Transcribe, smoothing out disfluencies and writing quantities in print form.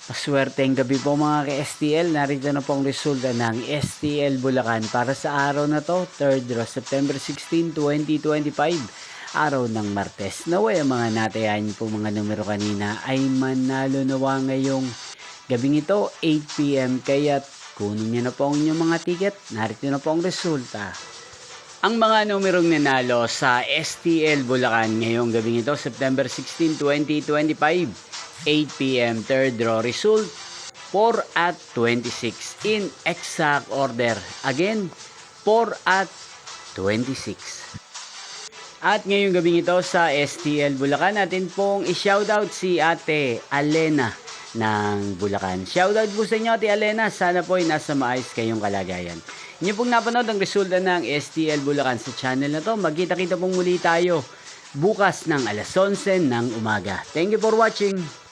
Paswerteng gabi po mga ka-STL. Narito na po ang resulta ng STL Bulacan para sa araw na to, 3rd September 16, 2025. Araw ng Martes. Naway ang mga natayan po mga numero kanina ay manalo nawa ngayong gabing ito, 8 PM. Kaya kunin niyo na po ang inyong mga ticket. Narito na po ang resulta. Ang mga numerong nanalo sa STL Bulacan ngayong gabing ito, September 16, 2025, 8 PM, third draw result, 4 at 26 in exact order. Again, 4 at 26. At ngayong gabing ito sa STL Bulacan, natin pong i-shoutout si Ate Alena ng Bulacan. Shoutout po sa inyo, Ate Alena. Sana po ay nasa maayos kayong kalagayan. Inyo pong napanood ang resulta ng STL Bulacan sa channel na to. Magkita-kita pong muli tayo bukas ng alas 11 ng umaga. Thank you for watching.